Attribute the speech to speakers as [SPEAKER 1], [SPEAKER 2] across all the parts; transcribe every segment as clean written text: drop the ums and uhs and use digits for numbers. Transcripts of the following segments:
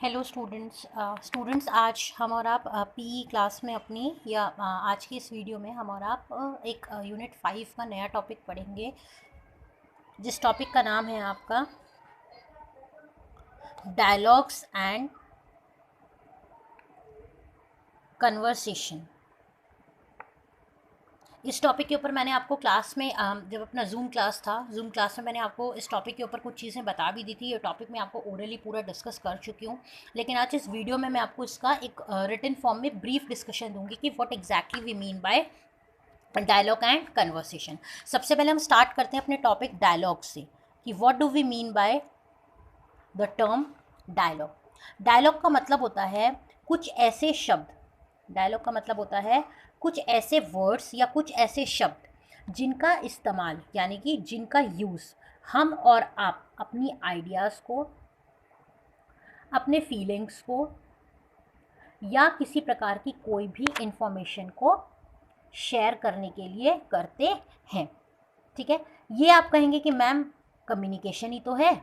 [SPEAKER 1] Hello students आज हम और आप पीई क्लास में अपनी आज की इस वीडियो में हम और आप एक यूनिट 5 का नया टॉपिक पढ़ेंगे, जिस टॉपिक का नाम है आपका डायलॉग्स एंड कन्वर्सेशन। इस टॉपिक के ऊपर मैंने आपको क्लास में जब अपना जूम क्लास में मैंने आपको इस टॉपिक के ऊपर कुछ चीज़ें बता भी दी थी। ये टॉपिक मैं आपको ओरली पूरा डिस्कस कर चुकी हूँ, लेकिन आज इस वीडियो में मैं आपको इसका एक रिटन फॉर्म में ब्रीफ डिस्कशन दूंगी कि what exactly we mean by dialogue and conversation. सबसे पहले हम स्टार्ट करते हैं अपने टॉपिक डायलॉग से कि what do we mean by the term dialogue. Dialogue का मतलब होता है कुछ ऐसे शब्द, डायलॉग का मतलब होता है कुछ ऐसे वर्ड्स या कुछ ऐसे शब्द जिनका इस्तेमाल यानी कि जिनका यूज़ हम और आप अपनी आइडियाज़ को, अपने फीलिंग्स को या किसी प्रकार की कोई भी इंफॉर्मेशन को शेयर करने के लिए करते हैं। ठीक है, ये आप कहेंगे कि मैम कम्युनिकेशन ही तो है।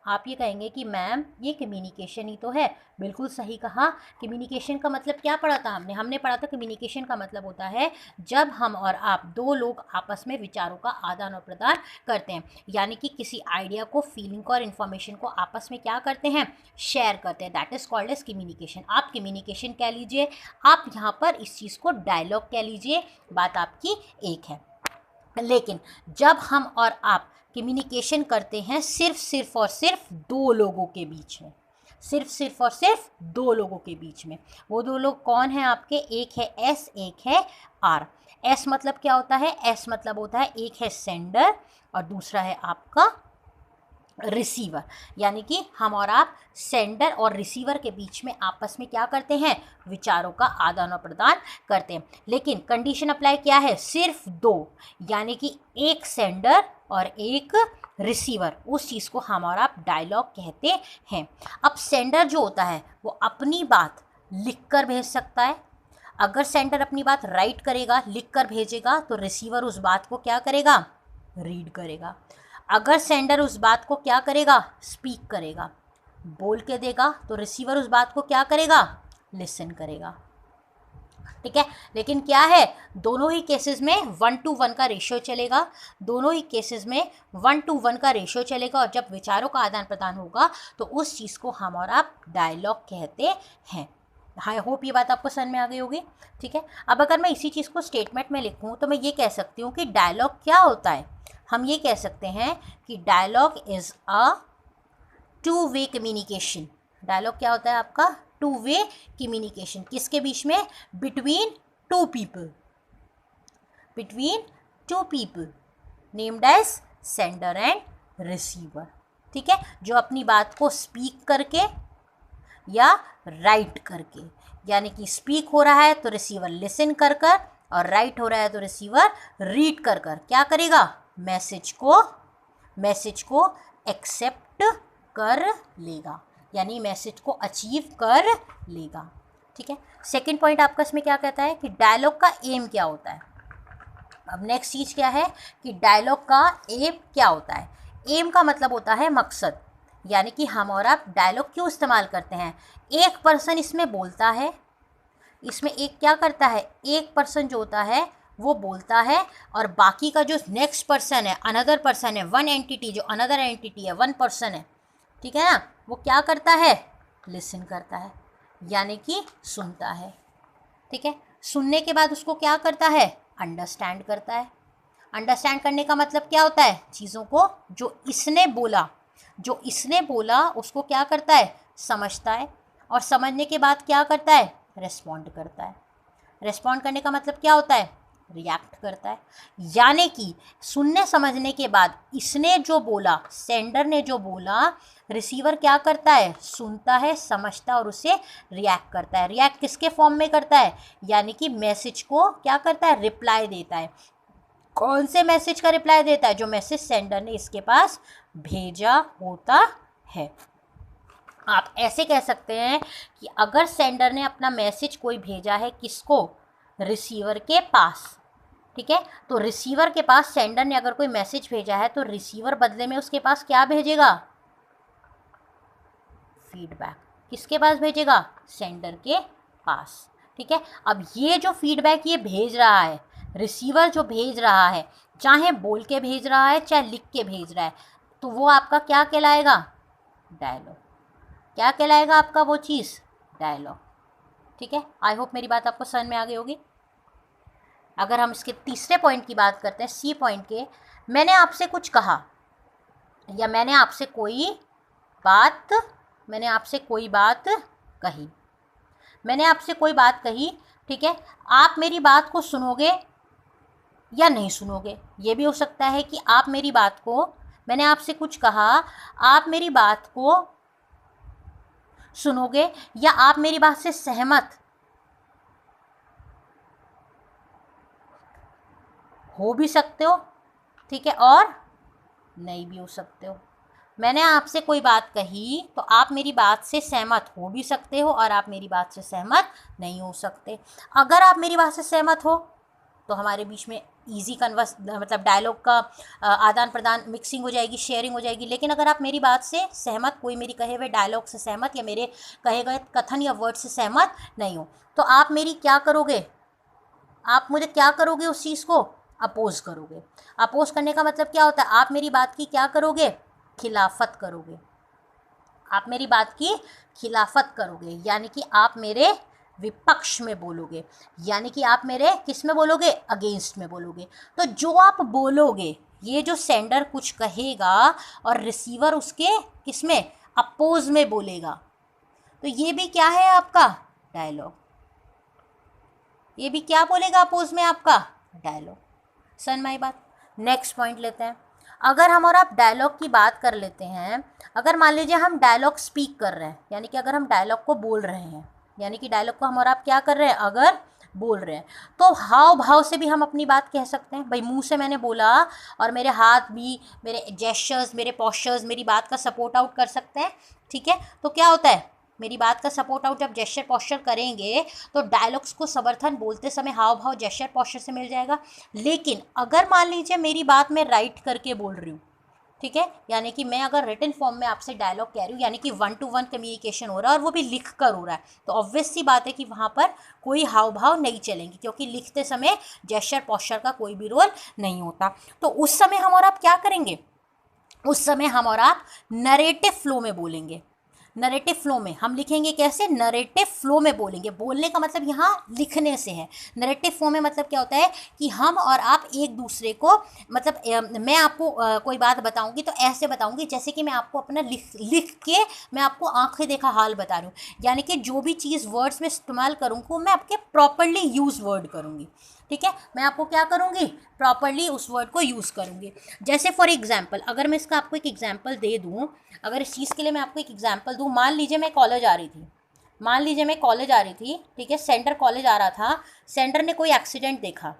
[SPEAKER 1] आप ये कहेंगे कि मैम ये कम्युनिकेशन ही तो है। बिल्कुल सही कहा। कम्युनिकेशन का मतलब क्या पढ़ा था हमने पढ़ा था कम्युनिकेशन का मतलब होता है जब हम और आप दो लोग आपस में विचारों का आदान और प्रदान करते हैं, यानी कि किसी आइडिया को, फीलिंग को और इन्फॉर्मेशन को आपस में क्या करते हैं, शेयर करते हैं। That is called as communication. आप कम्युनिकेशन कह लीजिए, आप यहाँ पर इस चीज़ को डायलॉग कह लीजिए, बात आपकी एक है। लेकिन जब हम और आप कम्युनिकेशन करते हैं सिर्फ और सिर्फ दो लोगों के बीच में, सिर्फ और सिर्फ दो लोगों के बीच में, वो दो लोग कौन हैं आपके? एक है एस, एक है आर। एस मतलब क्या होता है? एस मतलब होता है एक है सेंडर और दूसरा है आपका रिसीवर, यानी कि हम और आप सेंडर और रिसीवर के बीच में आपस में क्या करते हैं, विचारों का आदान और प्रदान करते हैं। लेकिन कंडीशन अप्लाई क्या है? सिर्फ दो, यानी कि एक सेंडर और एक रिसीवर, उस चीज़ को हम और आप डायलॉग कहते हैं। अब सेंडर जो होता है वो अपनी बात लिख कर भेज सकता है। अगर सेंडर अपनी बात राइट करेगा, लिख कर भेजेगा, तो रिसीवर उस बात को क्या करेगा, रीड करेगा। अगर सेंडर उस बात को क्या करेगा, स्पीक करेगा, बोल के देगा, तो रिसीवर उस बात को क्या करेगा, लिसन करेगा। ठीक है, लेकिन क्या है, दोनों ही केसेस में 1:1 का रेशियो चलेगा। दोनों ही केसेस में 1:1 का रेशियो चलेगा और जब विचारों का आदान प्रदान होगा तो उस चीज़ को हम और आप डायलॉग कहते हैं। आई होप ये बात आपको समझ में आ गई होगी। ठीक है, अब अगर मैं इसी चीज़ को स्टेटमेंट में लिखूँ तो मैं ये कह सकती हूँ कि डायलॉग क्या होता है। हम ये कह सकते हैं कि dialogue is a two way communication. Dialogue क्या होता है आपका? Two way communication. किसके बीच में? Between two people, between two people named as sender and receiver. ठीक है, जो अपनी बात को स्पीक करके या राइट करके, यानी कि स्पीक हो रहा है तो रिसीवर लिसन कर कर और राइट हो रहा है तो रिसीवर रीड कर कर क्या करेगा, मैसेज को एक्सेप्ट कर लेगा, यानी मैसेज को अचीव कर लेगा। ठीक है, सेकंड पॉइंट आपका इसमें क्या कहता है कि डायलॉग का एम क्या होता है। अब नेक्स्ट चीज़ क्या है कि डायलॉग का एम क्या होता है। एम का मतलब होता है मकसद, यानी कि हम और आप डायलॉग क्यों इस्तेमाल करते हैं। एक पर्सन इसमें बोलता है, इसमें एक क्या करता है, एक पर्सन जो होता है वो बोलता है और बाकी का जो नेक्स्ट पर्सन है, अनदर पर्सन है, वन एंटिटी जो अनदर एंटिटी है, वन पर्सन है, ठीक है ना, वो क्या करता है, लिसन करता है, यानी कि सुनता है। ठीक है, सुनने के बाद उसको क्या करता है, अंडरस्टैंड करता है। अंडरस्टैंड करने का मतलब क्या होता है, चीज़ों को जो इसने बोला उसको क्या करता है, समझता है, और समझने के बाद क्या करता है, रेस्पॉन्ड करता है। रेस्पॉन्ड करने का मतलब क्या होता है, रिएक्ट करता है। यानी कि सुनने समझने के बाद इसने जो बोला, सेंडर ने जो बोला, रिसीवर क्या करता है, सुनता है, समझता है और उसे रिएक्ट करता है। रिएक्ट किसके फॉर्म में करता है, यानी कि मैसेज को क्या करता है, रिप्लाई देता है। कौन से मैसेज का रिप्लाई देता है, जो मैसेज सेंडर ने इसके पास भेजा होता है। आप ऐसे कह सकते हैं कि अगर सेंडर ने अपना मैसेज कोई भेजा है किसको, रिसीवर के पास, ठीक है, तो रिसीवर के पास सेंडर ने अगर कोई मैसेज भेजा है तो रिसीवर बदले में उसके पास क्या भेजेगा, फीडबैक। किसके पास भेजेगा? सेंडर के पास। ठीक है, अब ये जो फीडबैक ये भेज रहा है, रिसीवर जो भेज रहा है, चाहे बोल के भेज रहा है चाहे लिख के भेज रहा है, तो वो आपका क्या कहलाएगा? डायलॉग। क्या कहलाएगा आपका वो चीज़? डायलॉग। ठीक है, आई होप मेरी बात आपको समझ में आ गई होगी। अगर हम इसके तीसरे पॉइंट की बात करते हैं, सी पॉइंट के, मैंने आपसे कुछ कहा या मैंने आपसे कोई बात कही, मैंने आपसे कोई बात कही, ठीक है, आप मेरी बात को सुनोगे या नहीं सुनोगे? ये भी हो सकता है कि आप मेरी बात को, मैंने आपसे कुछ कहा, आप मेरी बात को सुनोगे या आप मेरी बात से सहमत हो भी सकते हो, ठीक है, और नहीं भी हो सकते हो। मैंने आपसे कोई बात कही तो आप मेरी बात से सहमत हो भी सकते हो और आप मेरी बात से सहमत नहीं हो सकते। अगर आप मेरी बात से सहमत हो तो हमारे बीच में ईजी कन्वर्स मतलब डायलॉग का आदान प्रदान, मिक्सिंग हो जाएगी, शेयरिंग हो जाएगी। लेकिन अगर आप मेरी बात से सहमत, कोई मेरी कहे हुए डायलॉग से सहमत या मेरे कहे गए कथन या वर्ड से सहमत नहीं हो, तो आप मेरी क्या करोगे? आप मुझे क्या करोगे? उस चीज़ को अपोज करोगे। अपोज करने का मतलब क्या होता है? आप मेरी बात की क्या करोगे? खिलाफत करोगे। आप मेरी बात की खिलाफत करोगे, यानी कि आप मेरे विपक्ष में बोलोगे, यानी कि आप मेरे किस में बोलोगे? अगेंस्ट में बोलोगे। तो जो आप बोलोगे, ये जो सेंडर कुछ कहेगा और रिसीवर उसके किस में? अपोज में बोलेगा, तो ये भी क्या है आपका? डायलॉग। ये भी क्या बोलेगा अपोज में? आपका डायलॉग। समझ में आई बात? नेक्स्ट पॉइंट लेते हैं। अगर हम और आप डायलॉग की बात कर लेते हैं, अगर मान लीजिए हम डायलॉग स्पीक कर रहे हैं, यानी कि अगर हम डायलॉग को बोल रहे हैं, यानी कि डायलॉग को हम और आप क्या कर रहे हैं? अगर बोल रहे हैं, तो हाव भाव से भी हम अपनी बात कह सकते हैं। भाई मुंह से मैंने बोला और मेरे हाथ भी, मेरे जेस्चर्स, मेरे पोस्चर्स मेरी बात का सपोर्ट आउट कर सकते हैं। ठीक है, तो क्या होता है? मेरी बात का सपोर्ट आउट जब जेस्चर पोस्चर करेंगे तो डायलॉग्स को समर्थन बोलते समय हाव भाव जेस्चर पोस्चर से मिल जाएगा। लेकिन अगर मान लीजिए मेरी बात मैं राइट करके बोल रही हूँ, ठीक है, यानी कि मैं अगर रिटन फॉर्म में आपसे डायलॉग कह रही हूँ, यानी कि 1-to-1 कम्युनिकेशन हो रहा है और वो भी लिख कर हो रहा है, तो ऑब्वियस सी बात है कि वहाँ पर कोई हाव भाव नहीं चलेंगी, क्योंकि लिखते समय जेस्चर पोस्चर का कोई भी रोल नहीं होता। तो उस समय हम और आप क्या करेंगे? उस समय हम और आप नरेटिव फ्लो में बोलेंगे। नरेटिव फ्लो में हम लिखेंगे कैसे? नरेटिव फ्लो में बोलेंगे। बोलने का मतलब यहाँ लिखने से है। नरेटिव फ्लो में मतलब क्या होता है कि हम और आप एक दूसरे को, मतलब मैं आपको कोई बात बताऊंगी तो ऐसे बताऊंगी जैसे कि मैं आपको अपना लिख के मैं आपको आंखें देखा हाल बता रही हूँ, यानी कि जो भी चीज़ वर्ड्स में इस्तेमाल करूँगी वो मैं आपके प्रॉपरली यूज़ वर्ड करूँगी। ठीक है, मैं आपको क्या करूँगी? प्रॉपरली उस वर्ड को यूज़ करूँगी। जैसे फॉर एग्जाम्पल, अगर मैं इसका आपको एक एग्जाम्पल दे दूँ, अगर इस चीज़ के लिए मैं आपको एक एग्जाम्पल दूँ, मान लीजिए मैं कॉलेज आ रही थी, ठीक है, सेंडर कॉलेज आ रहा था, सेंडर ने कोई एक्सीडेंट देखा,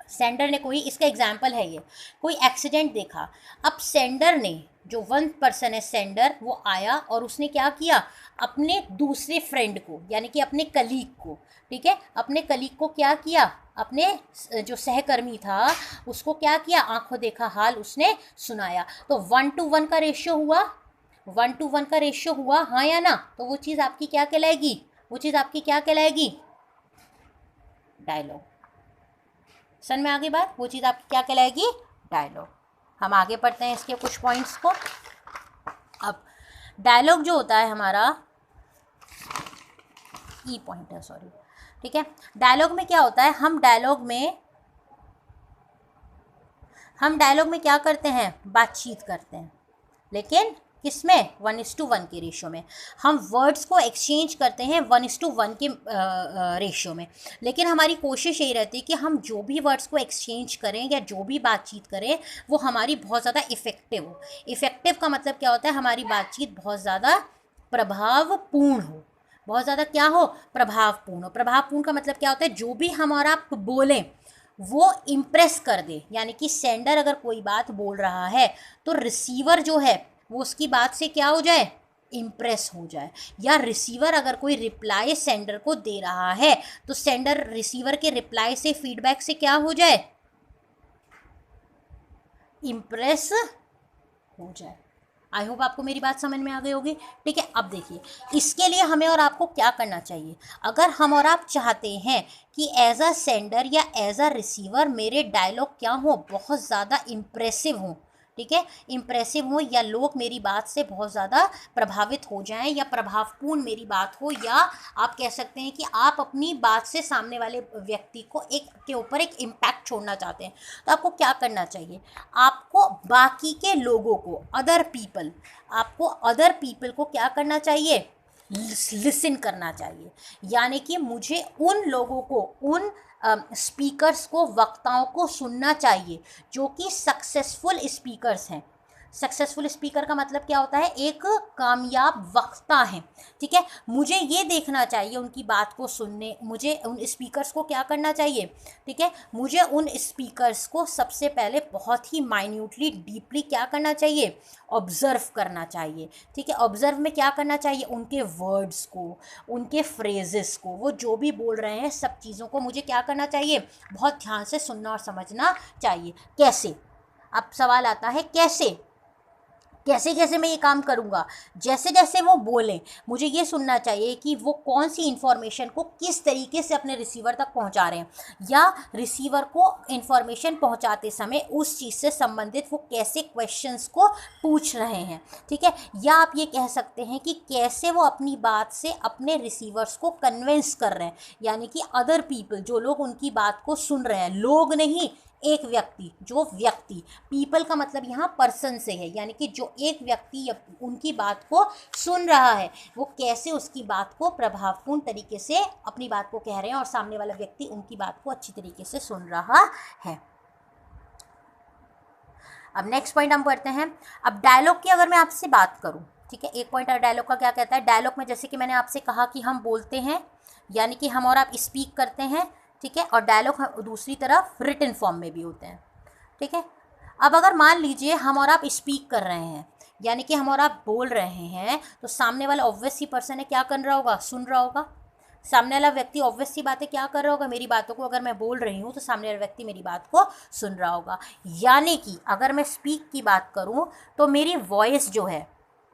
[SPEAKER 1] सेंडर ने कोई, इसका एग्जाम्पल है ये, कोई एक्सीडेंट देखा। अब सेंडर ने, जो वन पर्सन है सेंडर, वो आया और उसने क्या किया? अपने दूसरे फ्रेंड को, यानी कि अपने कलीग को, ठीक है, अपने कलीग को क्या किया? अपने जो सहकर्मी था उसको क्या किया? आंखों देखा हाल उसने सुनाया। तो 1-to-1 का रेशियो हुआ, 1-to-1 का रेशियो हुआ, हाँ या ना? तो वो चीज़ आपकी क्या कहलाएगी? वो चीज़ आपकी क्या कहलाएगी? डायलॉग। सन में आगे बात, वो चीज़ आपकी क्या कहलाएगी? डायलॉग। हम आगे पढ़ते हैं इसके कुछ पॉइंट्स को। अब डायलॉग जो होता है हमारा, ई पॉइंट है, सॉरी, ठीक है, डायलॉग में क्या होता है? हम डायलॉग में क्या करते हैं? बातचीत करते हैं, लेकिन किस में? 1:1 के रेशियो में। हम वर्ड्स को एक्सचेंज करते हैं 1:1 के रेशियो में। लेकिन हमारी कोशिश यही रहती है कि हम जो भी वर्ड्स को एक्सचेंज करें या जो भी बातचीत करें वो हमारी बहुत ज़्यादा इफ़ेक्टिव हो। इफ़ेक्टिव का मतलब क्या होता है? हमारी बातचीत बहुत ज़्यादा प्रभावपूर्ण हो, बहुत ज़्यादा क्या हो? प्रभावपूर्ण हो। प्रभावपूर्ण का मतलब क्या होता है? जो भी हम और आप बोलें वो इम्प्रेस कर दे, यानी कि सेंडर अगर कोई बात बोल रहा है तो रिसीवर जो है वो उसकी बात से क्या हो जाए? इम्प्रेस हो जाए। या रिसीवर अगर कोई रिप्लाई सेंडर को दे रहा है तो सेंडर रिसीवर के रिप्लाई से, फीडबैक से क्या हो जाए? इम्प्रेस हो जाए। आई होप आपको मेरी बात समझ में आ गई होगी। ठीक है, अब देखिए इसके लिए हमें और आपको क्या करना चाहिए। अगर हम और आप चाहते हैं कि एज अ सेंडर या एज अ रिसीवर मेरे डायलॉग क्या हो, बहुत ज़्यादा इम्प्रेसिव हों, ठीक है, इम्प्रेसिव हो, या लोग मेरी बात से बहुत ज़्यादा प्रभावित हो जाएं, या प्रभावपूर्ण मेरी बात हो, या आप कह सकते हैं कि आप अपनी बात से सामने वाले व्यक्ति को के ऊपर एक इम्पैक्ट छोड़ना चाहते हैं, तो आपको क्या करना चाहिए। आपको बाकी के लोगों को, आपको अदर पीपल को क्या करना चाहिए, लिसन करना चाहिए। यानी कि मुझे उन लोगों को, उन स्पीकर्स को, वक्ताओं को सुनना चाहिए जो कि सक्सेसफुल स्पीकर्स हैं। सक्सेसफुल स्पीकर का मतलब क्या होता है, एक कामयाब वक्ता है। ठीक है, मुझे ये देखना चाहिए उनकी बात को सुनने, मुझे उन स्पीकर्स को क्या करना चाहिए, ठीक है, मुझे उन स्पीकर्स को सबसे पहले बहुत ही माइन्यूटली, डीपली क्या करना चाहिए, ऑब्ज़र्व करना चाहिए। ठीक है, ऑब्ज़र्व में क्या करना चाहिए, उनके वर्ड्स को, उनके फ्रेजेस को, वो जो भी बोल रहे हैं सब चीज़ों को मुझे क्या करना चाहिए, बहुत ध्यान से सुनना और समझना चाहिए। कैसे, अब सवाल आता है कैसे कैसे कैसे मैं ये काम करूँगा। जैसे जैसे वो बोलें मुझे ये सुनना चाहिए कि वो कौन सी इन्फॉर्मेशन को किस तरीके से अपने रिसीवर तक पहुँचा रहे हैं, या रिसीवर को इन्फॉर्मेशन पहुँचाते समय उस चीज़ से संबंधित वो कैसे क्वेश्चंस को पूछ रहे हैं। ठीक है, या आप ये कह सकते हैं कि कैसे वो अपनी बात से अपने रिसीवर्स को कन्विंस कर रहे हैं, यानी कि अदर पीपल, जो लोग उनकी बात को सुन रहे हैं, लोग नहीं, एक व्यक्ति, जो व्यक्ति, पीपल का मतलब यहाँ पर्सन से है, यानी कि जो एक व्यक्ति उनकी बात को सुन रहा है, वो कैसे उसकी बात को प्रभावपूर्ण तरीके से अपनी बात को कह रहे हैं और सामने वाला व्यक्ति उनकी बात को अच्छी तरीके से सुन रहा है। अब नेक्स्ट पॉइंट हम पढ़ते हैं। अब डायलॉग की अगर मैं आपसे बात करूं, ठीक है, एक पॉइंट डायलॉग का क्या कहता है। डायलॉग में जैसे कि मैंने आपसे कहा कि हम बोलते हैं, यानी कि हम और आप स्पीक करते हैं, ठीक है, और डायलॉग दूसरी तरफ रिटन फॉर्म में भी होते हैं। ठीक है, अब अगर मान लीजिए हम और आप स्पीक कर रहे हैं, यानी कि हम और आप बोल रहे हैं, तो सामने वाला ऑब्वियस ही पर्सन है, क्या कर रहा होगा, सुन रहा होगा। सामने वाला व्यक्ति ऑब्वियस सी बातें क्या कर रहा होगा, मेरी बातों को, अगर मैं बोल रही हूँ तो सामने वाला व्यक्ति मेरी बात को सुन रहा होगा। यानी कि अगर मैं स्पीक की बात करूँ तो मेरी वॉइस जो है,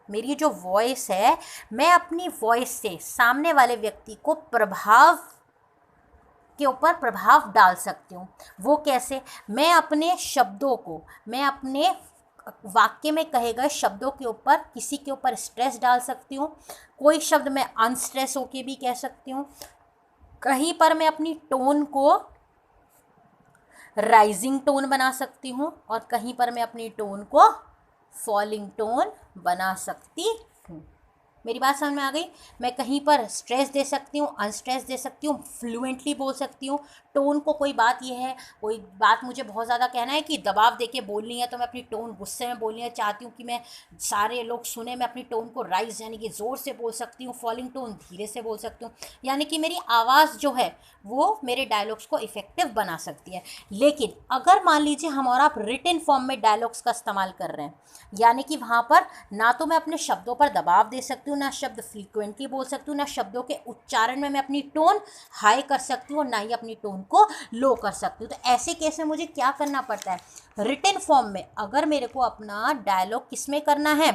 [SPEAKER 1] मेरी जो वॉइस है, मैं अपनी वॉइस से सामने वाले व्यक्ति को के ऊपर प्रभाव डाल सकती हूँ। वो कैसे, मैं अपने शब्दों को, मैं अपने वाक्य में कहे गए शब्दों के ऊपर किसी के ऊपर स्ट्रेस डाल सकती हूँ। कोई शब्द मैं अनस्ट्रेस होके भी कह सकती हूँ। कहीं पर मैं अपनी टोन को राइजिंग टोन बना सकती हूँ और कहीं पर मैं अपनी टोन को फॉलिंग टोन बना सकती हूँ। मेरी बात समझ में आ गई। मैं कहीं पर स्ट्रेस दे सकती हूँ, अनस्ट्रेस दे सकती हूँ, फ्लुएंटली बोल सकती हूँ। टोन को, कोई बात ये है, कोई बात मुझे बहुत ज़्यादा कहना है कि दबाव देके बोलनी है, तो मैं अपनी टोन गुस्से में बोलनी है, चाहती हूँ कि मैं सारे लोग सुने, मैं अपनी टोन को राइज यानी कि ज़ोर से बोल सकती हूँ, फॉलिंग टोन धीरे से बोल सकती हूँ। यानी कि मेरी आवाज़ जो है वो मेरे डायलॉग्स को इफ़ेक्टिव बना सकती है। लेकिन अगर मान लीजिए हम और आप रिटन फॉर्म में डायलॉग्स का इस्तेमाल कर रहे हैं, यानी कि वहाँ पर ना तो मैं अपने शब्दों पर दबाव दे सकती हूँ, ना शब्द फ्रीक्वेंटली बोल सकती हूँ, ना शब्दों के उच्चारण में मैं अपनी टोन हाई कर सकती हूँ और ना ही अपनी टोन को लो कर सकती हूँ। तो ऐसे केस में मुझे क्या करना पड़ता है, रिटन फॉर्म में अगर मेरे को अपना डायलॉग किस में करना है,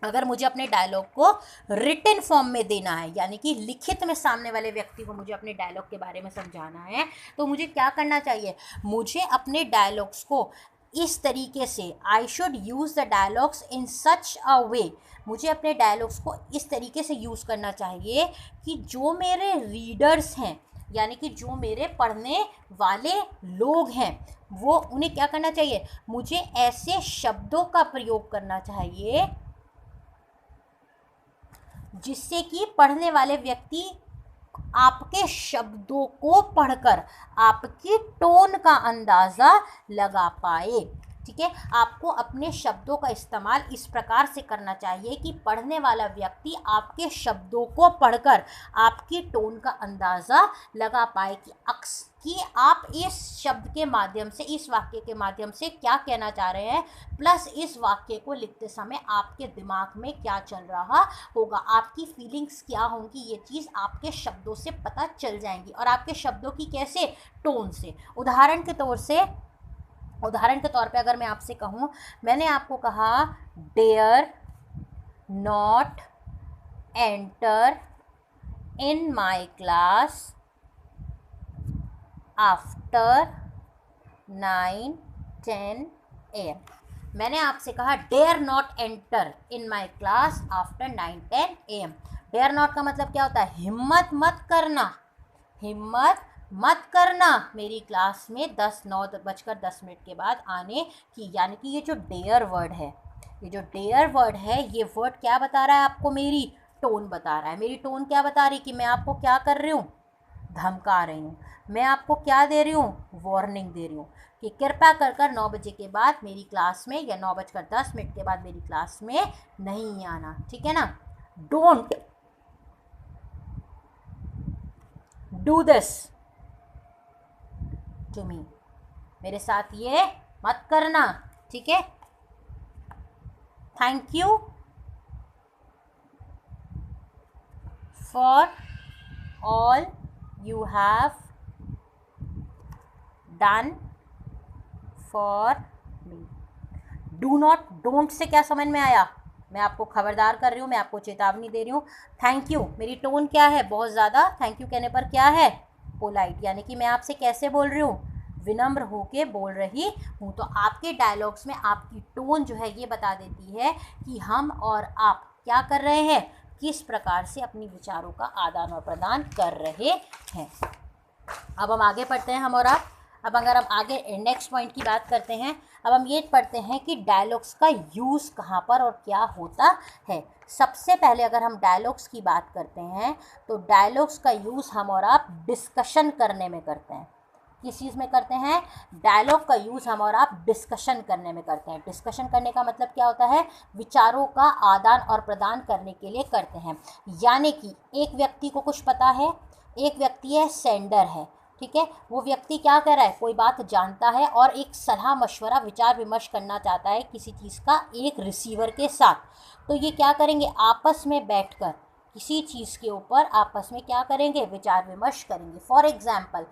[SPEAKER 1] अगर मुझे अपने डायलॉग को रिटन फॉर्म में देना है, यानी कि लिखित में सामने वाले व्यक्ति को मुझे अपने डायलॉग के बारे में समझाना है, तो मुझे क्या करना चाहिए, मुझे अपने डायलॉग्स को इस तरीके से, I should use the dialogues in such a way, मुझे अपने डायलॉग्स को इस तरीके से यूज़ करना चाहिए कि जो मेरे रीडर्स हैं, यानी कि जो मेरे पढ़ने वाले लोग हैं, वो उन्हें क्या करना चाहिए, मुझे ऐसे शब्दों का प्रयोग करना चाहिए जिससे कि पढ़ने वाले व्यक्ति आपके शब्दों को पढ़कर आपकी टोन का अंदाज़ा लगा पाए। ठीक है, आपको अपने शब्दों का इस्तेमाल इस प्रकार से करना चाहिए कि पढ़ने वाला व्यक्ति आपके शब्दों को पढ़कर आपकी टोन का अंदाज़ा लगा पाए कि आप इस शब्द के माध्यम से, इस वाक्य के माध्यम से क्या कहना चाह रहे हैं, प्लस इस वाक्य को लिखते समय आपके दिमाग में क्या चल रहा होगा, आपकी फीलिंग्स क्या होंगी, ये चीज़ आपके शब्दों से पता चल जाएंगी। और आपके शब्दों की कैसे, टोन से। उदाहरण के तौर से उदाहरण के तौर पे अगर मैं आपसे कहूँ, मैंने आपको कहा dare not enter in my class after 9-10 AM। मैंने आपसे कहा dare not enter in my class after 9-10 AM। Dare not का मतलब क्या होता है? हिम्मत मत करना, हिम्मत मत करना मेरी क्लास में 9:10 के बाद आने की। यानी कि ये जो डेयर वर्ड है, ये जो डेयर वर्ड है, ये वर्ड क्या बता रहा है आपको? मेरी टोन बता रहा है। मेरी टोन क्या बता रही? कि मैं आपको क्या कर रही हूँ? धमका रही हूँ। मैं आपको क्या दे रही हूँ? वार्निंग दे रही हूँ कि कृपया कर कर 9 बजे के बाद मेरी क्लास में, या 9:10 के बाद मेरी क्लास में नहीं आना, ठीक है ना? Don't do this to me, मेरे साथ ये मत करना, ठीक है? Thank you for all you have done for me. Do not, don't say क्या समझ में आया? मैं आपको खबरदार कर रही हूँ, मैं आपको चेतावनी दे रही हूँ। थैंक यू, मेरी टोन क्या है? बहुत ज़्यादा। थैंक यू कहने पर क्या है? पोलाइट। यानी कि मैं आपसे कैसे बोल रही हूँ? विनम्र होके बोल रही हूँ। तो आपके डायलॉग्स में आपकी टोन जो है ये बता देती है कि हम और आप क्या कर रहे हैं, किस प्रकार से अपनी विचारों का आदान और प्रदान कर रहे हैं। अब हम आगे पढ़ते हैं, हम और आप। अब अगर हम आगे नेक्स्ट पॉइंट की बात करते हैं, अब हम ये पढ़ते हैं कि डायलॉग्स का यूज़ कहाँ पर और क्या होता है। सबसे पहले अगर हम डायलॉग्स की बात करते हैं तो डायलॉग्स का यूज़ हम और आप डिस्कशन करने में करते हैं। किस चीज़ में करते हैं? डायलॉग का यूज़ हम और आप डिस्कशन करने में करते हैं। डिस्कशन करने का मतलब क्या होता है? विचारों का आदान और प्रदान करने के लिए करते हैं। यानी कि एक व्यक्ति को कुछ पता है, एक व्यक्ति है सेंडर है, ठीक है? वो व्यक्ति क्या कर रहा है? कोई बात जानता है और एक सलाह मशवरा विचार विमर्श करना चाहता है किसी चीज़ का एक रिसीवर के साथ। तो ये क्या करेंगे? आपस में बैठकर किसी चीज़ के ऊपर आपस में क्या करेंगे? विचार विमर्श करेंगे। फॉर एग्जाम्पल,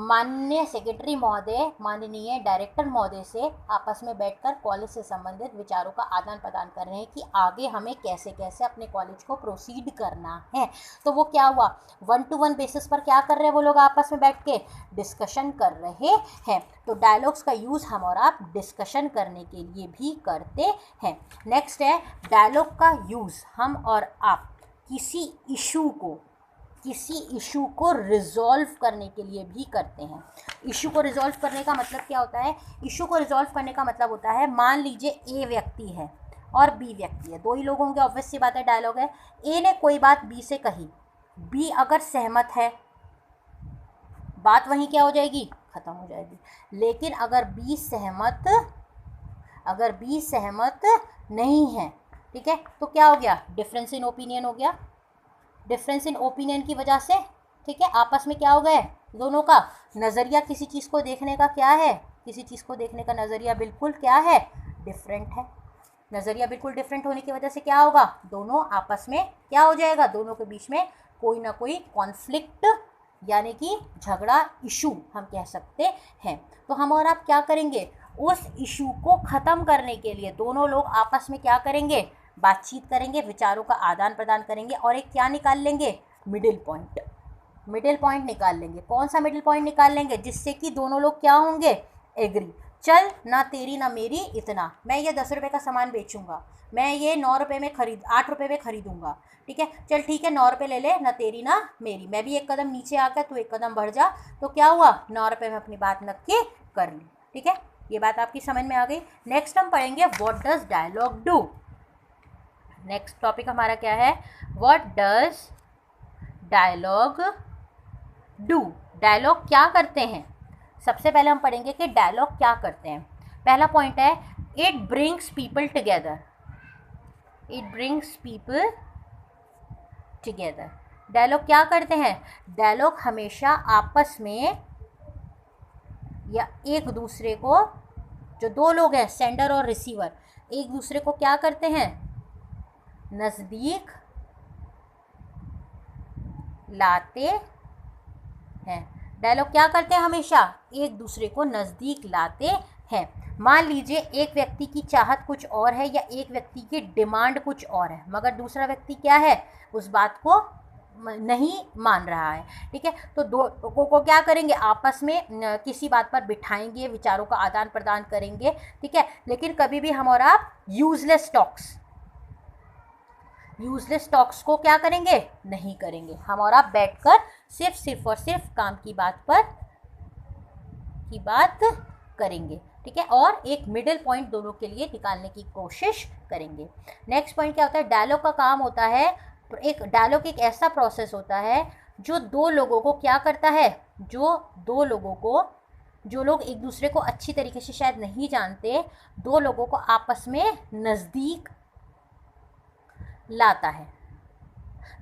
[SPEAKER 1] माननीय सेक्रेटरी महोदय, माननीय डायरेक्टर महोदय से आपस में बैठकर कॉलेज से संबंधित विचारों का आदान प्रदान कर रहे हैं कि आगे हमें कैसे कैसे अपने कॉलेज को प्रोसीड करना है। तो वो क्या हुआ? 1-to-1 बेसिस पर क्या कर रहे हैं वो लोग? आपस में बैठ के डिस्कशन कर रहे हैं। तो डायलॉग्स का यूज़ हम और आप डिस्कशन करने के लिए भी करते हैं। नेक्स्ट है, डायलॉग का यूज़ हम और आप किसी इशू को रिजॉल्व करने के लिए भी करते हैं। इशू को रिजॉल्व करने का मतलब क्या होता है? इशू को रिजॉल्व करने का मतलब होता है, मान लीजिए ए व्यक्ति है और बी व्यक्ति है, दो ही लोगों के, ऑब्वियस सी बात है, डायलॉग है। ए ने कोई बात बी से कही, बी अगर सहमत है, बात वहीं क्या हो जाएगी? ख़त्म हो जाएगी। लेकिन अगर बी सहमत नहीं है, ठीक है, तो क्या हो गया? डिफरेंस इन ओपिनियन हो गया। डिफरेंस इन ओपिनियन की वजह से, ठीक है, आपस में क्या हो गए? दोनों का नज़रिया किसी चीज़ को देखने का क्या है? किसी चीज़ को देखने का नज़रिया बिल्कुल क्या है? डिफरेंट है। नज़रिया बिल्कुल डिफरेंट होने की वजह से क्या होगा? दोनों आपस में क्या हो जाएगा? दोनों के बीच में कोई ना कोई कॉन्फ्लिक्ट, यानी कि झगड़ा, इशू हम कह सकते हैं। तो हम और आप क्या करेंगे? उस इशू को ख़त्म करने के लिए दोनों लोग आपस में क्या करेंगे? बातचीत करेंगे, विचारों का आदान प्रदान करेंगे और एक क्या निकाल लेंगे? Middle point. मिडिल पॉइंट निकाल लेंगे। कौन सा मिडिल पॉइंट निकाल लेंगे? जिससे कि दोनों लोग क्या होंगे? एग्री। चल, ना तेरी ना मेरी, इतना, मैं ये 10 रुपये का सामान बेचूंगा, मैं ये 9 रुपये में 8 रुपये में खरीदूंगा, ठीक है? चल ठीक है, 9 रुपये ले ले, ना तेरी ना मेरी, मैं भी एक कदम नीचे आकर तू एक कदम बढ़ जा। तो क्या हुआ? 9 रुपये में अपनी बात नक्की कर ली, ठीक है? ये बात आपकी समझ में आ गई। नेक्स्ट हम पढ़ेंगे what does dialogue do. Next topic हमारा क्या है? What does dialogue do. Dialogue क्या करते हैं? सबसे पहले हम पढ़ेंगे कि डायलॉग क्या करते हैं। पहला पॉइंट है, it brings people together. It brings people together. Dialogue क्या करते हैं? डायलॉग हमेशा आपस में या एक दूसरे को, जो दो लोग हैं सेंडर और रिसीवर, एक दूसरे को क्या करते हैं? नज़दीक लाते हैं। डायलॉग क्या करते हैं? हमेशा एक दूसरे को नज़दीक लाते है। मान लीजिए एक व्यक्ति की चाहत कुछ और है या एक व्यक्ति की डिमांड कुछ और है, मगर दूसरा व्यक्ति क्या है, उस बात को नहीं मान रहा है। ठीक है, तो दो लोगों को क्या करेंगे, आपस में किसी बात पर बिठाएंगे, विचारों का आदान प्रदान करेंगे। ठीक है, लेकिन कभी भी हम और आप यूजलेस टॉक्स को क्या करेंगे, नहीं करेंगे। हम और आप बैठकर सिर्फ और सिर्फ काम की बात करेंगे। ठीक है, और एक मिडिल पॉइंट दोनों के लिए निकालने की कोशिश करेंगे। नेक्स्ट पॉइंट क्या होता है, डायलॉग का काम होता है, डायलॉग एक ऐसा प्रोसेस होता है जो दो लोगों को क्या करता है, जो लोग एक दूसरे को अच्छी तरीके से शायद नहीं जानते, दो लोगों को आपस में नज़दीक लाता है।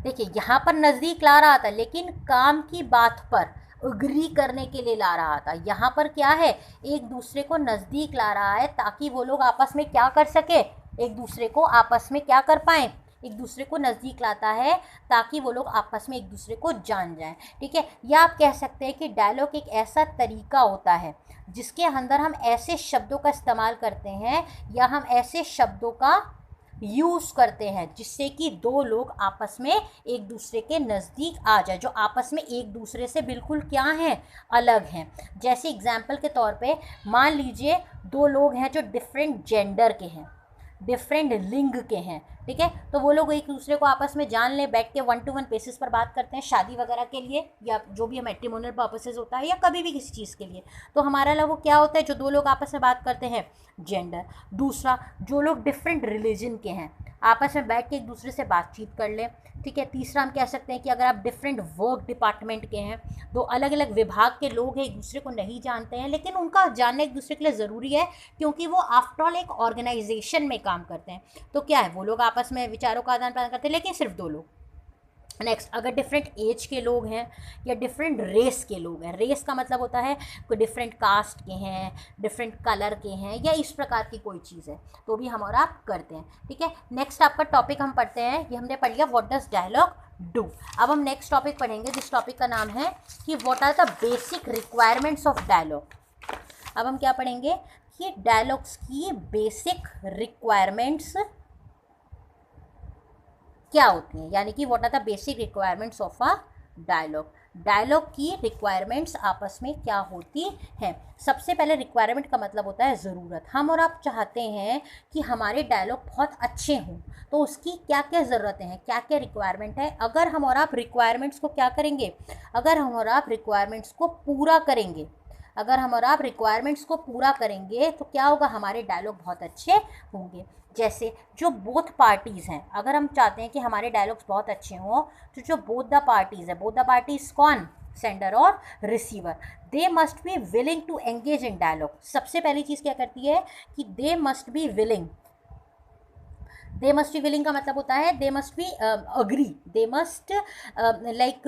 [SPEAKER 1] देखिए यहाँ पर नज़दीक ला रहा था, लेकिन काम की बात पर अग्री करने के लिए ला रहा था। यहाँ पर क्या है, एक दूसरे को नज़दीक ला रहा है ताकि वो लोग आपस में क्या कर सके, एक दूसरे को आपस में क्या कर पाएँ, एक दूसरे को नज़दीक लाता है ताकि वो लोग आपस में एक दूसरे को जान जाएं। ठीक है, या आप कह सकते हैं कि डायलॉग एक ऐसा तरीका होता है जिसके अंदर हम ऐसे शब्दों का इस्तेमाल करते हैं या हम ऐसे शब्दों का यूज़ करते हैं जिससे कि दो लोग आपस में एक दूसरे के नज़दीक आ जाए, जो आपस में एक दूसरे से बिल्कुल क्या हैं, अलग हैं। जैसे एग्जाम्पल के तौर पे मान लीजिए दो लोग हैं जो डिफरेंट जेंडर के हैं, डिफरेंट लिंग के हैं। ठीक है, तो वो लोग एक दूसरे को आपस में जान लें, बैठ के 1-to-1 बेसिस पर बात करते हैं शादी वगैरह के लिए, या जो भी मैट्रिमोनियल पर्पसेस होता है या कभी भी किसी चीज़ के लिए। तो हमारा वो क्या होता है, जो दो लोग आपस में बात करते हैं, जेंडर। दूसरा, जो लोग डिफरेंट रिलीजन के हैं आपस में बैठ के एक दूसरे से बातचीत कर लें। ठीक है, तीसरा हम कह सकते हैं कि अगर आप डिफरेंट वर्क डिपार्टमेंट के हैं, दो अलग अलग विभाग के लोग हैं, एक दूसरे को नहीं जानते हैं, लेकिन उनका जानना एक दूसरे के लिए ज़रूरी है क्योंकि वो आफ्टर ऑल एक ऑर्गेनाइजेशन में काम करते हैं। तो क्या है, वो लोग आपस में विचारों का आदान प्रदान करते हैं, लेकिन सिर्फ दो लोग। नेक्स्ट, अगर डिफरेंट एज के लोग हैं या डिफरेंट रेस के लोग हैं, रेस का मतलब होता है कोई डिफरेंट कास्ट के हैं, डिफरेंट कलर के हैं, या इस प्रकार की कोई चीज़ है, तो भी हम और आप करते हैं। ठीक है, नेक्स्ट आपका टॉपिक हम पढ़ते हैं, ये हमने पढ़ लिया व्हाट डज डायलॉग डू। अब हम नेक्स्ट टॉपिक पढ़ेंगे जिस टॉपिक का नाम है कि what are the basic requirements of dialogue. अब हम क्या पढ़ेंगे कि डायलॉग्स की बेसिक रिक्वायरमेंट्स क्या होती हैं, यानी कि what are the basic requirements of a dialogue. Dialogue की रिक्वायरमेंट्स आपस में क्या होती हैं। सबसे पहले रिक्वायरमेंट का मतलब होता है ज़रूरत। हम और आप चाहते हैं कि हमारे डायलॉग बहुत अच्छे हों, तो उसकी क्या क्या ज़रूरतें हैं, क्या क्या रिक्वायरमेंट है। अगर हम और आप रिक्वायरमेंट्स को क्या करेंगे, अगर हम और आप रिक्वायरमेंट्स को पूरा करेंगे, अगर हम और आप रिक्वायरमेंट्स को पूरा करेंगे तो क्या होगा, हमारे डायलॉग बहुत अच्छे होंगे। जैसे जो बोथ पार्टीज़ हैं, अगर हम चाहते हैं कि हमारे डायलॉग्स बहुत अच्छे हों, तो जो बोथ द पार्टीज़ है, बोथ द पार्टीज़ कौन, सेंडर और receiver, they must be willing to engage in dialogue. सबसे पहली चीज़ क्या करती है कि they must be willing. They must be willing का मतलब होता है they must be agree, they must like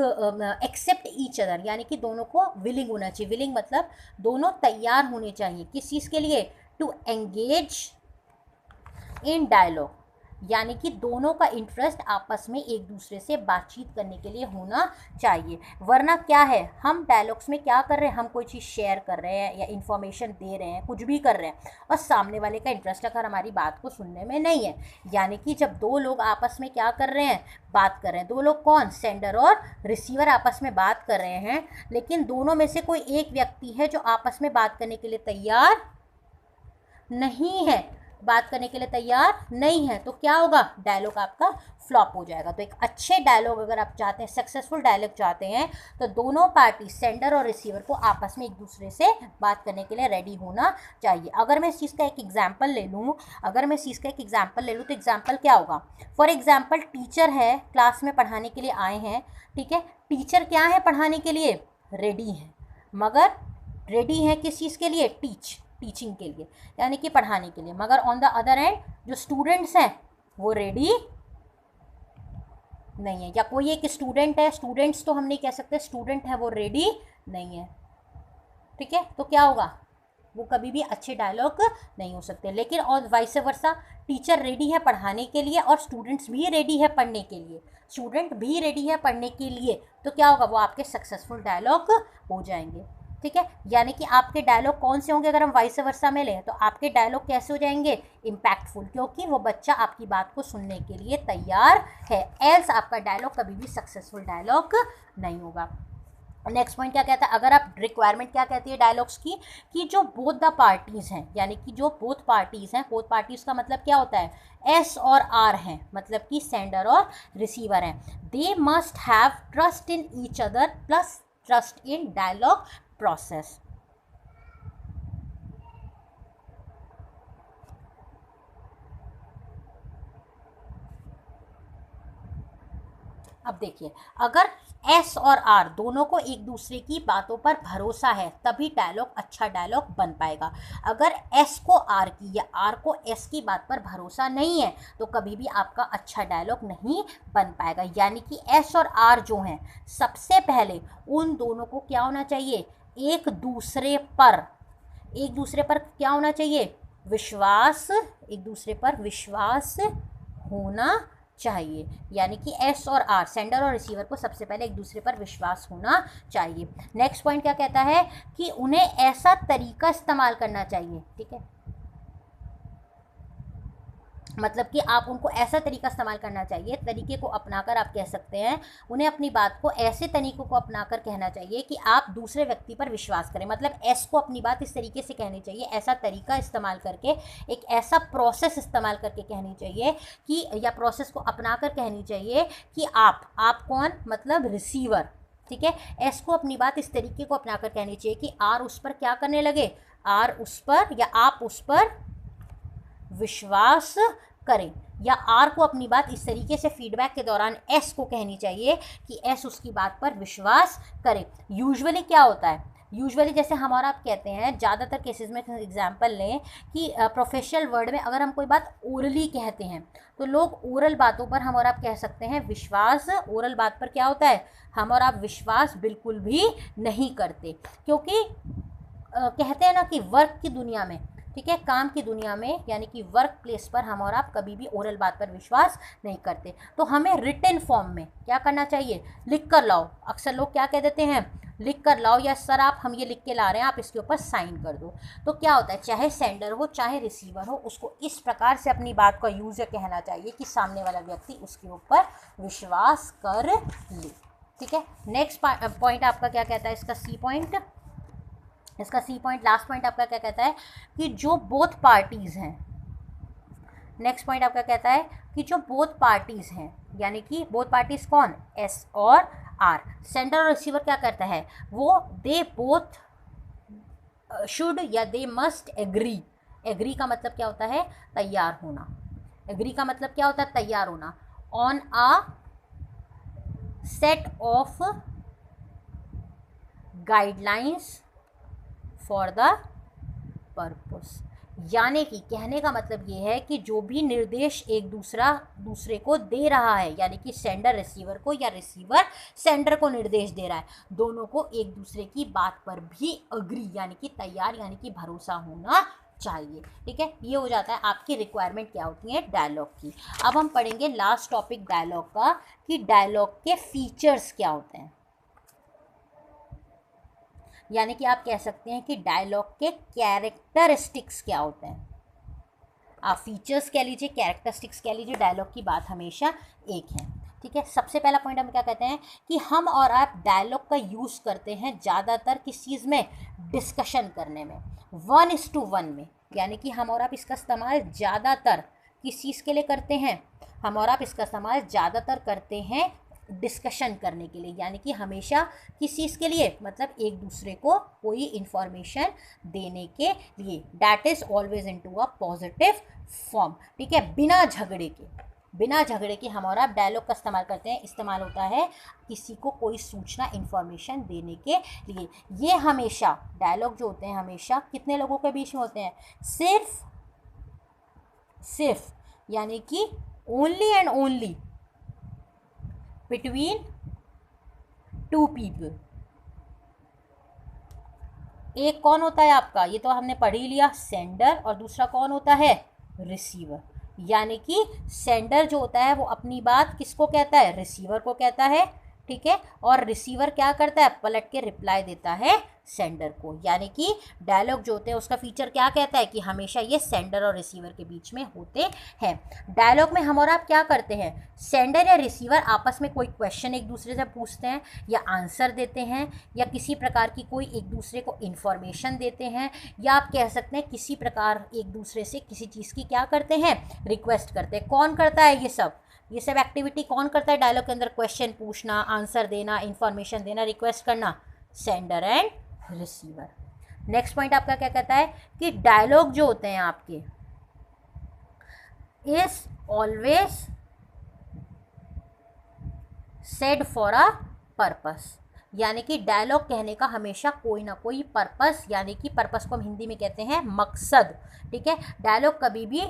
[SPEAKER 1] accept each other, यानी कि दोनों को विलिंग होना चाहिए। विलिंग मतलब दोनों तैयार होने चाहिए किस चीज़ के लिए, टू एंगेज इन डायलॉग, यानी कि दोनों का इंटरेस्ट आपस में एक दूसरे से बातचीत करने के लिए होना चाहिए। वरना क्या है, हम डायलॉग्स में क्या कर रहे हैं, हम कोई चीज़ शेयर कर रहे हैं या इन्फॉर्मेशन दे रहे हैं, कुछ भी कर रहे हैं, और सामने वाले का इंटरेस्ट अगर हमारी बात को सुनने में नहीं है। यानी कि जब दो लोग आपस में क्या कर रहे हैं, बात कर रहे हैं, दो लोग कौन, सेंडर और रिसीवर आपस में बात कर रहे हैं, लेकिन दोनों में से कोई एक व्यक्ति है जो आपस में बात करने के लिए तैयार नहीं है, बात करने के लिए तैयार नहीं है, तो क्या होगा, डायलॉग आपका फ्लॉप हो जाएगा। तो एक अच्छे डायलॉग अगर आप चाहते हैं, सक्सेसफुल डायलॉग चाहते हैं, तो दोनों पार्टी सेंडर और रिसीवर को आपस में एक दूसरे से बात करने के लिए रेडी होना चाहिए। अगर मैं इस चीज़ का एक एग्जाम्पल ले लूँ, तो एग्जाम्पल क्या होगा, फॉर एग्जाम्पल टीचर है, क्लास में पढ़ाने के लिए आए हैं। ठीक है, टीचर क्या है, पढ़ाने के लिए रेडी हैं, मगर रेडी हैं किस चीज़ के लिए, टीचिंग के लिए, यानी कि पढ़ाने के लिए, मगर ऑन द अदर एंड जो स्टूडेंट्स हैं वो रेडी नहीं है। या कोई एक स्टूडेंट है, स्टूडेंट्स तो हम नहीं कह सकते, स्टूडेंट है वो रेडी नहीं है। ठीक है, तो क्या होगा, वो कभी भी अच्छे डायलॉग नहीं हो सकते। लेकिन और वाइस वर्सा, टीचर रेडी है पढ़ाने के लिए और स्टूडेंट्स भी रेडी है पढ़ने के लिए, तो क्या होगा, वो आपके सक्सेसफुल डायलॉग हो जाएंगे। ठीक है, यानी कि आपके डायलॉग कौन से होंगे अगर हम वाइस वर्सा में लें, तो आपके डायलॉग कैसे हो जाएंगे, इम्पैक्टफुल, क्योंकि वो बच्चा आपकी बात को सुनने के लिए तैयार है, एल्स आपका डायलॉग कभी भी सक्सेसफुल डायलॉग नहीं होगा। नेक्स्ट पॉइंट क्या कहता है, अगर आप रिक्वायरमेंट क्या कहती है डायलॉग्स की, कि जो बोथ द पार्टीज़ हैं, यानी कि जो बोथ पार्टीज़ हैं, बोथ पार्टीज़ का मतलब क्या होता है, एस और आर हैं, मतलब कि सेंडर और रिसीवर हैं, they must have trust in each other plus trust in dialogue process. अब देखिए, अगर एस और आर दोनों को एक दूसरे की बातों पर भरोसा है तभी डायलॉग अच्छा डायलॉग बन पाएगा। अगर एस को आर की या आर को एस की बात पर भरोसा नहीं है तो कभी भी आपका अच्छा डायलॉग नहीं बन पाएगा। यानी कि एस और आर जो हैं, सबसे पहले उन दोनों को क्या होना चाहिए, एक दूसरे पर क्या होना चाहिए, विश्वास, एक दूसरे पर विश्वास होना चाहिए। यानी कि एस और आर, सेंडर और रिसीवर को सबसे पहले एक दूसरे पर विश्वास होना चाहिए। नेक्स्ट पॉइंट क्या कहता है कि उन्हें ऐसा तरीका इस्तेमाल करना चाहिए, ठीक है, मतलब कि आप उनको ऐसा तरीका इस्तेमाल करना चाहिए, तरीके को अपनाकर आप कह सकते हैं, उन्हें अपनी बात को ऐसे तरीकों को अपनाकर कहना चाहिए कि आप दूसरे व्यक्ति पर विश्वास करें। मतलब एस को अपनी बात इस तरीके से कहनी चाहिए, ऐसा तरीका इस्तेमाल करके, एक ऐसा प्रोसेस इस्तेमाल करके कहनी चाहिए कि, या प्रोसेस को अपनाकर कहनी चाहिए कि आप कौन, मतलब रिसीवर, ठीक है, एस को अपनी बात इस तरीके को अपनाकर कहनी चाहिए कि आर उस पर क्या करने लगे, आर उस पर या आप उस पर विश्वास करें, या आर को अपनी बात इस तरीके से फीडबैक के दौरान एस को कहनी चाहिए कि एस उसकी बात पर विश्वास करे। यूजुअली क्या होता है, यूजुअली जैसे हम और आप कहते हैं, ज़्यादातर केसेस में एग्जांपल लें कि प्रोफेशनल वर्ड में अगर हम कोई बात ओरली कहते हैं तो लोग ओरल बातों पर हम और आप कह सकते हैं विश्वास, ओरल बात पर क्या होता है, हम और आप विश्वास बिल्कुल भी नहीं करते, क्योंकि कहते हैं ना कि वर्क की दुनिया में, ठीक है, काम की दुनिया में, यानी कि वर्क प्लेस पर हम और आप कभी भी ओरल बात पर विश्वास नहीं करते। तो हमें रिटन फॉर्म में क्या करना चाहिए, लिख कर लाओ। अक्सर लोग क्या कह देते हैं, लिख कर लाओ, या सर आप हम ये लिख के ला रहे हैं, आप इसके ऊपर साइन कर दो। तो क्या होता है, चाहे सेंडर हो चाहे रिसीवर हो, उसको इस प्रकार से अपनी बात का यूज़ कहना चाहिए कि सामने वाला व्यक्ति उसके ऊपर विश्वास कर ले, ठीक है। नेक्स्ट पॉइंट आपका क्या कहता है, इसका सी पॉइंट, लास्ट पॉइंट आपका क्या कहता है कि जो बोथ पार्टीज़ हैं, नेक्स्ट पॉइंट आपका कहता है कि जो बोथ पार्टीज़ हैं, यानी कि बोथ पार्टीज़ कौन, एस और आर, सेंडर और रिसीवर क्या करता है, वो दे बोथ शुड या दे मस्ट एग्री। एग्री का मतलब क्या होता है, तैयार होना। एग्री का मतलब क्या होता है, तैयार होना। On a set of guidelines for the purpose. यानी कि कहने का मतलब ये है कि जो भी निर्देश एक दूसरे को दे रहा है, यानी कि सेंडर रिसीवर को या रिसीवर सेंडर को निर्देश दे रहा है, दोनों को एक दूसरे की बात पर भी अग्री, यानी कि तैयार, यानी कि भरोसा होना चाहिए, ठीक है। ये हो जाता है आपकी रिक्वायरमेंट क्या होती है डायलॉग की। अब हम पढ़ेंगे लास्ट टॉपिक डायलॉग का, कि डायलॉग के फीचर्स क्या होते हैं, यानी कि आप कह सकते हैं कि डायलॉग के कैरेक्टरिस्टिक्स क्या होते हैं। आप फीचर्स कह लीजिए, कैरेक्टरिस्टिक्स कह लीजिए, डायलॉग की बात हमेशा एक है, ठीक है। सबसे पहला पॉइंट हम क्या कहते हैं कि हम और आप डायलॉग का यूज़ करते हैं ज़्यादातर किस चीज़ में, डिस्कशन करने में, 1:1 में, यानी कि हम और आप इसका इस्तेमाल ज़्यादातर किस चीज़ के लिए करते हैं, हम और आप इसका इस्तेमाल ज़्यादातर करते हैं डिस्कशन करने के लिए, यानी कि हमेशा किस चीज़ के लिए, मतलब एक दूसरे को कोई इन्फॉर्मेशन देने के लिए। That is always into a positive form, ठीक है, बिना झगड़े के हम और आप डायलॉग का इस्तेमाल करते हैं। इस्तेमाल होता है किसी को कोई सूचना इन्फॉर्मेशन देने के लिए। ये हमेशा डायलॉग जो होते हैं हमेशा कितने लोगों के बीच में होते हैं, सिर्फ यानी कि only and only between 2 people. एक कौन होता है आपका, ये तो हमने पढ़ ही लिया, सेंडर, और दूसरा कौन होता है, रिसीवर। यानी कि सेंडर जो होता है वो अपनी बात किसको कहता है, रिसीवर को कहता है, ठीक है, और रिसीवर क्या करता है, पलट के रिप्लाई देता है सेंडर को। यानी कि डायलॉग जो होते हैं उसका फीचर क्या कहता है कि हमेशा ये सेंडर और रिसीवर के बीच में होते हैं। डायलॉग में हम और आप क्या करते हैं, सेंडर या रिसीवर आपस में कोई क्वेश्चन एक दूसरे से पूछते हैं या आंसर देते हैं, या किसी प्रकार की कोई एक दूसरे को इन्फॉर्मेशन देते हैं, या आप कह सकते हैं किसी प्रकार एक दूसरे से किसी चीज़ की क्या करते हैं, रिक्वेस्ट करते हैं। कौन करता है ये सब एक्टिविटी कौन करता है डायलॉग के अंदर, क्वेश्चन पूछना, आंसर देना, इन्फॉर्मेशन देना, रिक्वेस्ट करना, sender and receiver. Next point आपका क्या कहता है कि डायलॉग जो होते हैं आपके is always said for a purpose, यानी कि डायलॉग कहने का हमेशा कोई ना कोई पर्पस, यानी कि पर्पस को हम हिंदी में कहते हैं मकसद, ठीक है। डायलॉग कभी भी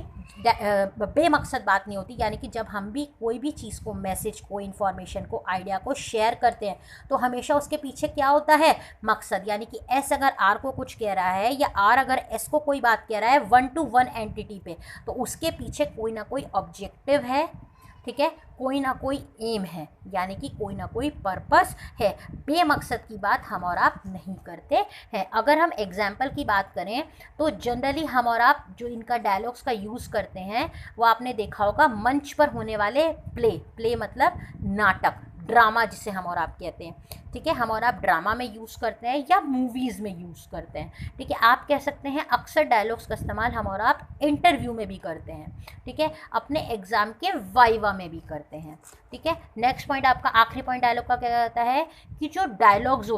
[SPEAKER 1] बेमकसद बात नहीं होती, यानी कि जब हम भी कोई भी चीज़ को, मैसेज को, इन्फॉर्मेशन को, आइडिया को शेयर करते हैं तो हमेशा उसके पीछे क्या होता है, मकसद। यानी कि एस अगर आर को कुछ कह रहा है या आर अगर एस को कोई बात कह रहा है 1 to 1 एंटिटी पे, तो उसके पीछे कोई ना कोई ऑब्जेक्टिव है, ठीक है, कोई ना कोई एम है, यानी कि कोई ना कोई पर्पस है। बेमकसद की बात हम और आप नहीं करते हैं। अगर हम एग्जाम्पल की बात करें तो जनरली हम और आप जो इनका डायलॉग्स का यूज़ करते हैं वो आपने देखा होगा मंच पर होने वाले प्ले मतलब नाटक, ड्रामा जिसे हम और आप कहते हैं, ठीक है। हम और आप ड्रामा में यूज़ करते हैं या मूवीज़ में यूज़ करते हैं, ठीक है। आप कह सकते हैं अक्सर डायलॉग्स का इस्तेमाल हम और आप इंटरव्यू में भी करते हैं, ठीक है, अपने एग्ज़ाम के वाइवा में भी करते हैं, ठीक है। नेक्स्ट पॉइंट आपका आखिरी पॉइंट डायलॉग का क्या कहता है कि जो डायलॉग्स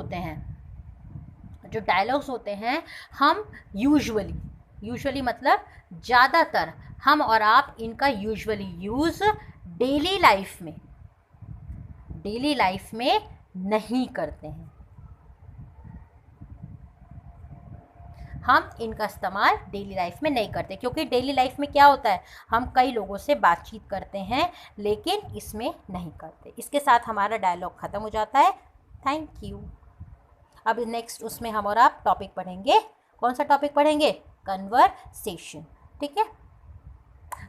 [SPEAKER 1] होते हैं हम यूजुअली मतलब ज़्यादातर हम और आप इनका यूजुअली यूज़ डेली लाइफ में नहीं करते हैं। हम इनका इस्तेमाल डेली लाइफ में नहीं करते, क्योंकि डेली लाइफ में क्या होता है, हम कई लोगों से बातचीत करते हैं लेकिन इसमें नहीं करते। इसके साथ हमारा डायलॉग ख़त्म हो जाता है। Thank you. अब नेक्स्ट उसमें हम और आप टॉपिक पढ़ेंगे। कौन सा टॉपिक पढ़ेंगे, कन्वर्सेशन, ठीक है।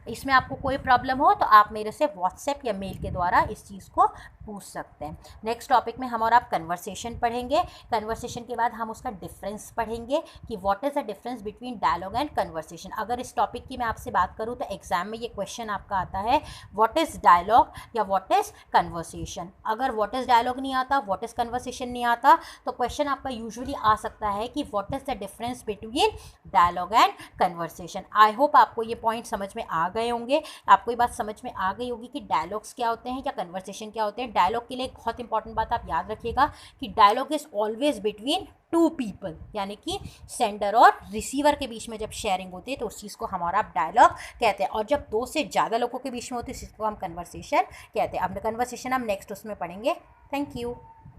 [SPEAKER 1] इसमें आपको कोई प्रॉब्लम हो तो आप मेरे से व्हाट्सएप या मेल के द्वारा इस चीज़ को पूछ सकते हैं। नेक्स्ट टॉपिक में हम और आप कन्वर्सेशन पढ़ेंगे। कन्वर्सेशन के बाद हम उसका डिफरेंस पढ़ेंगे कि what is the difference between dialogue and conversation. अगर इस टॉपिक की मैं आपसे बात करूँ तो एग्जाम में ये क्वेश्चन आपका आता है व्हाट इज़ डायलॉग या व्हाट इज़ कन्वर्सेशन। अगर व्हाट इज़ डायलॉग नहीं आता, व्हाट इज़ कन्वर्सेशन नहीं आता, तो क्वेश्चन आपका यूजुअली आ सकता है कि what is the difference between dialogue and conversation. I hope आपको ये पॉइंट समझ में आ गए होंगे, आपको ये बात समझ में आ गई होगी कि डायलॉग्स क्या होते हैं या कन्वर्सेशन क्या होते हैं। डायलॉग के लिए एक बहुत इंपॉर्टेंट बात आप याद रखिएगा कि dialogue is always between 2 people, यानी कि सेंडर और रिसीवर के बीच में जब शेयरिंग होती है तो उस चीज़ को हम और आप डायलॉग कहते हैं, और जब 2 से ज़्यादा लोगों के बीच में होती है इस चीज़ को हम कन्वर्सेशन कहते हैं। अब कन्वर्सेशन हम नेक्स्ट उसमें पढ़ेंगे। Thank you.